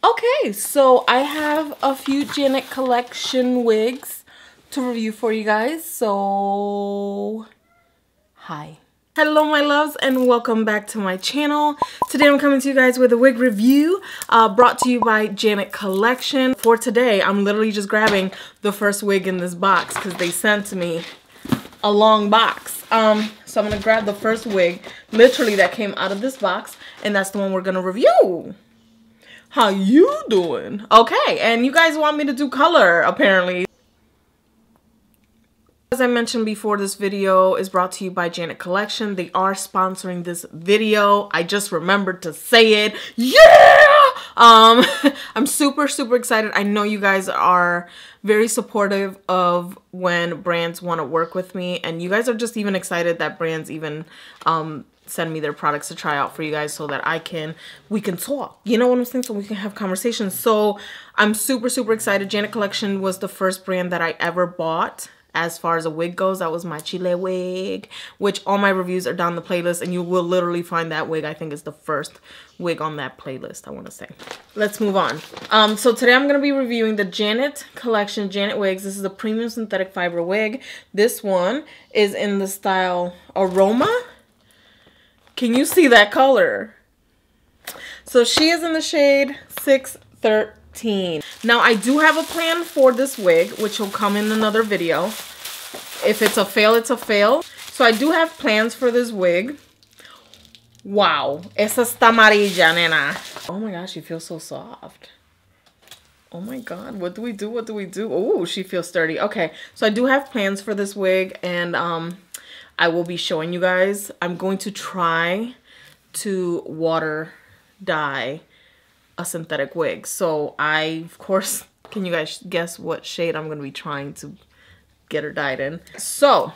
Okay, so I have a few Janet collection wigs to review for you guys. So, hi. Hello my loves and welcome back to my channel. Today I'm coming to you guys with a wig review brought to you by Janet Collection. For today, I'm literally just grabbing the first wig in this box because they sent me a long box. So I'm gonna grab the first wig literally that came out of this box, and that's the one we're gonna review. How you doing? Okay, and you guys want me to do color apparently. As I mentioned before, this video is brought to you by Janet Collection. They are sponsoring this video. I just remembered to say it. Yeah! I'm super excited. I know you guys are very supportive of when brands want to work with me, and you guys are just even excited that brands even send me their products to try out for you guys so that we can talk, you know what I'm saying, so we can have conversations. So I'm super excited. Janet Collection was the first brand that I ever bought as far as a wig goes. That was my Chile wig, which all my reviews are down the playlist, and you will literally find that wig. I think is the first wig on that playlist, I want to say. Let's move on. So today I'm going to be reviewing the Janet Collection Janet wigs. This is a premium synthetic fiber wig. This one is in the style Aroma. Can you see that color? So she is in the shade 613. Now I do have a plan for this wig, which will come in another video. If it's a fail, it's a fail. So I do have plans for this wig. Wow, esa está amarilla, nena. Oh my gosh, she feels so soft. Oh my god, what do we do? What do we do? Oh, she feels sturdy. Okay, so I do have plans for this wig, and I will be showing you guys. I'm going to try to water dye a synthetic wig. So I, of course, can you guys guess what shade I'm going to be trying to get her dyed in? So,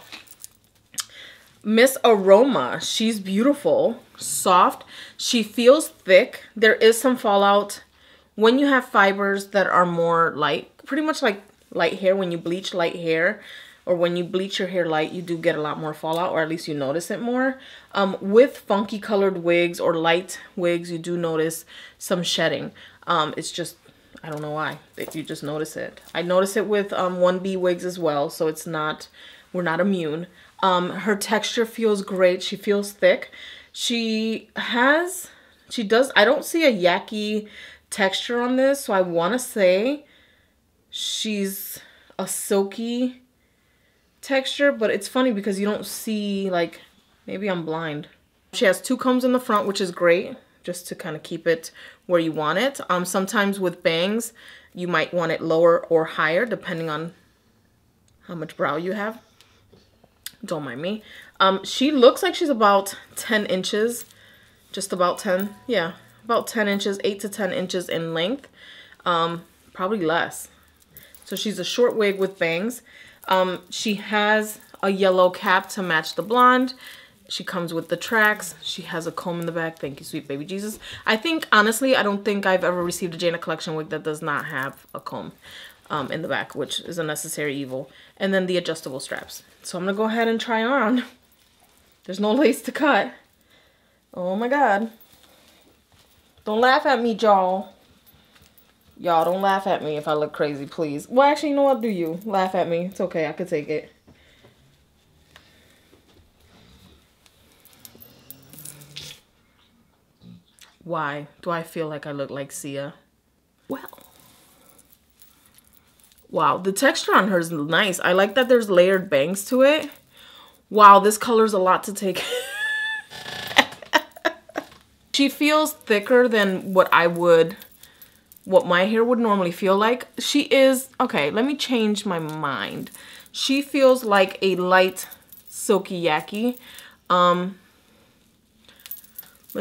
Miss Aroma, she's beautiful, soft. She feels thick. There is some fallout when you have fibers that are more light, pretty much like light hair. When you bleach light hair, or when you bleach your hair light, you do get a lot more fallout, or at least you notice it more. With funky colored wigs or light wigs, you do notice some shedding. It's just, I don't know why, you just notice it. I notice it with 1B wigs as well, so it's not, we're not immune. Her texture feels great. She feels thick. I don't see a yucky texture on this, so I want to say she's a silky texture, but it's funny because you don't see, like, maybe I'm blind. She has two combs in the front, which is great, just to kind of keep it where you want it. Sometimes with bangs, you might want it lower or higher, depending on how much brow you have. Don't mind me. She looks like she's about 10 inches, just about 10, yeah, about 10 inches, 8 to 10 inches in length, probably less. So she's a short wig with bangs. She has a yellow cap to match the blonde. She comes with the tracks. She has a comb in the back. Thank you, sweet baby Jesus. I think, honestly, I don't think I've ever received a Janet Collection wig that does not have a comb in the back, which is a necessary evil. And then the adjustable straps. So I'm going to go ahead and try on. There's no lace to cut. Oh my god. Don't laugh at me, y'all. Y'all, don't laugh at me if I look crazy, please. Well, actually, you know what? Do you? Laugh at me. It's okay. I could take it. Why do I feel like I look like Sia? Well. Wow, the texture on her is nice. I like that there's layered bangs to it. Wow, this color's a lot to take. She feels thicker than what my hair would normally feel like. She is, okay, let me change my mind. She feels like a light silky yaki. Let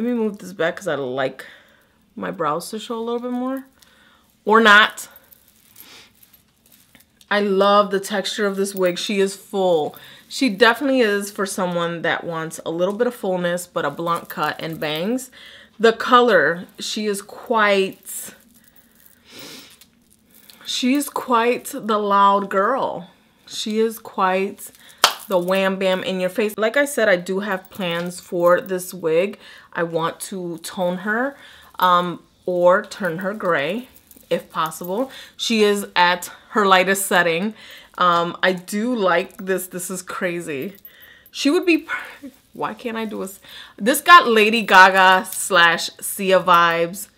me move this back because I like my brows to show a little bit more. Or not. I love the texture of this wig. She is full. She definitely is for someone that wants a little bit of fullness, but a blunt cut and bangs. The color, she is quite the loud girl. She is quite the wham bam in your face. Like I said, I do have plans for this wig. I want to tone her. or turn her gray if possible. She is at her lightest setting. I do like this. This is crazy. She would be... Why can't I do a... This got Lady Gaga / Sia vibes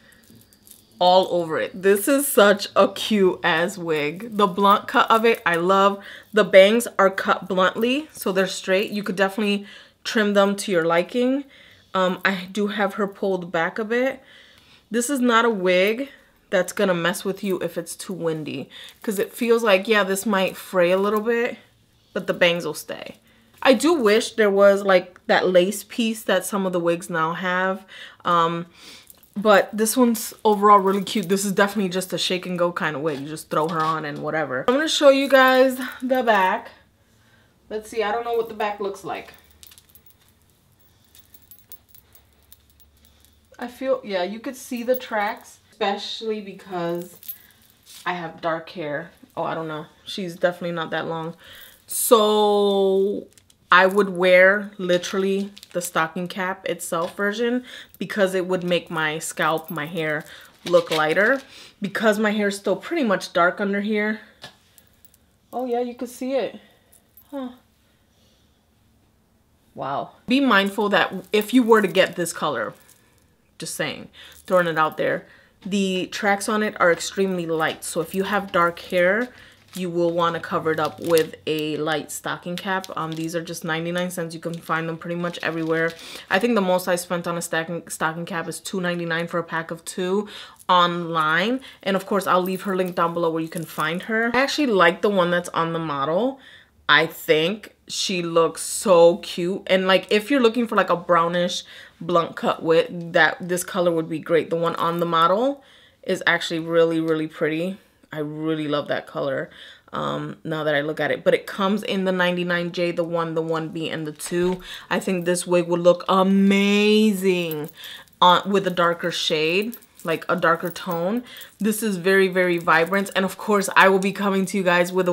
all over it. This is such a cute ass wig. The blunt cut of it, I love. The bangs are cut bluntly, so they're straight. You could definitely trim them to your liking. I do have her pulled back a bit. This is not a wig that's gonna mess with you if it's too windy, because it feels like, yeah, this might fray a little bit, but the bangs will stay. I do wish there was like that lace piece that some of the wigs now have. But this one's overall really cute. This is definitely just a shake and go kind of wig. You just throw her on and whatever. I'm gonna show you guys the back. Let's see, I don't know what the back looks like. I feel, yeah, you could see the tracks, especially because I have dark hair. Oh, I don't know. She's definitely not that long. So I would wear literally the stocking cap itself version because it would make my scalp, my hair look lighter. Because my hair is still pretty much dark under here. Oh yeah, you could see it. Huh. Wow. Be mindful that if you were to get this color, just saying, throwing it out there, the tracks on it are extremely light. So if you have dark hair, you will want to cover it up with a light stocking cap. These are just 99 cents. You can find them pretty much everywhere. I think the most I spent on a stocking cap is $2.99 for a pack of 2 online. And of course, I'll leave her link down below where you can find her. I actually like the one that's on the model. I think she looks so cute. And like, if you're looking for like a brownish blunt cut wig, this color would be great. The one on the model is actually really, really pretty. I really love that color now that I look at it. But it comes in the 99J, the 1, the 1B, and the 2. I think this wig would look amazing with a darker shade, like a darker tone. This is very, very vibrant. And of course, I will be coming to you guys with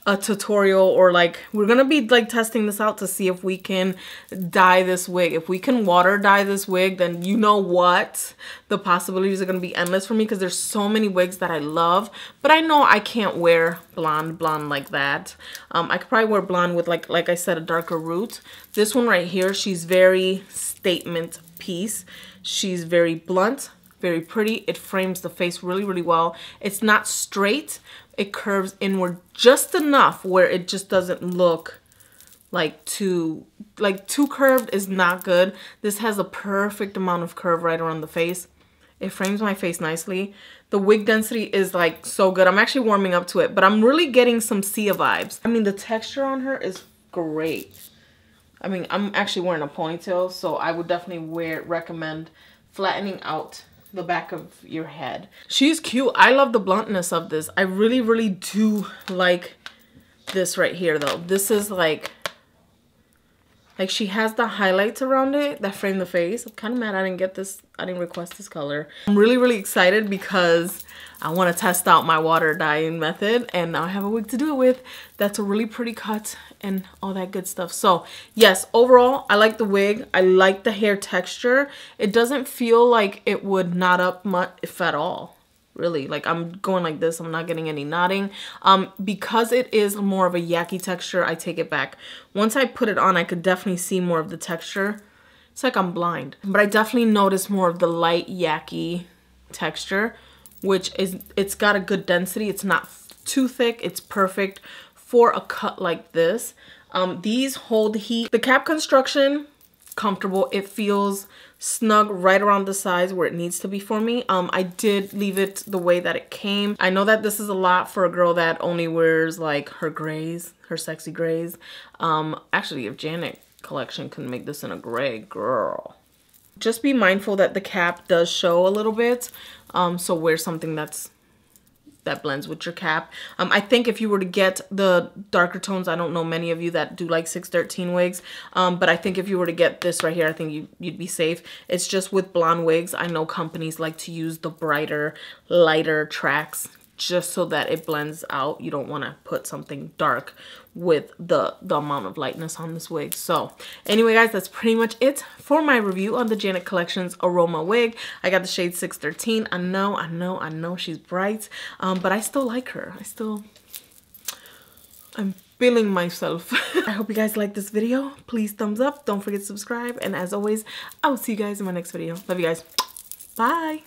a tutorial, or like, we're gonna be like testing this out to see if we can dye this wig. If we can water dye this wig, then you know what, the possibilities are gonna be endless for me, because there's so many wigs that I love, but I know I can't wear blonde like that. I could probably wear blonde with like I said, a darker root. This one right here, she's very statement piece. She's very blunt, very pretty. It frames the face really, really well. It's not straight. It curves inward just enough where it just doesn't look like too curved is not good. This has a perfect amount of curve right around the face. It frames my face nicely. The wig density is like so good. I'm actually warming up to it, but I'm really getting some Sia vibes. I mean, the texture on her is great. I mean, I'm actually wearing a ponytail, so I would definitely recommend flattening out the back of your head. She's cute. I love the bluntness of this. I really, really do like this right here though. This is like she has the highlights around it that frame the face. I'm kind of mad I didn't get this. I didn't request this color. I'm really, really excited because I want to test out my water dyeing method, and now I have a wig to do it with. That's a really pretty cut and all that good stuff. So yes, overall, I like the wig. I like the hair texture. It doesn't feel like it would knot up much, if at all. Really, like I'm going like this, I'm not getting any knotting. Because it is more of a yucky texture, I take it back. Once I put it on, I could definitely see more of the texture. It's like I'm blind, but I definitely notice more of the light yucky texture, which is, it's got a good density. It's not too thick. It's perfect for a cut like this. These hold heat. The cap construction, comfortable. It feels snug right around the size where it needs to be for me. I did leave it the way that it came. I know that this is a lot for a girl that only wears like her grays, her sexy grays. Actually, if Janet collection can make this in a gray, girl. Just be mindful that the cap does show a little bit. So wear something that blends with your cap. I think if you were to get the darker tones, I don't know many of you that do like 613 wigs, but I think if you were to get this right here, I think you'd be safe. It's just with blonde wigs, I know companies like to use the brighter, lighter tracks just so that it blends out. You don't want to put something dark with the amount of lightness on this wig. So anyway, guys, that's pretty much it for my review on the Janet Collection's Aroma Wig. I got the shade 613. I know she's bright, but I still like her. I'm feeling myself. I hope you guys like this video. Please thumbs up. Don't forget to subscribe. And as always, I will see you guys in my next video. Love you guys. Bye.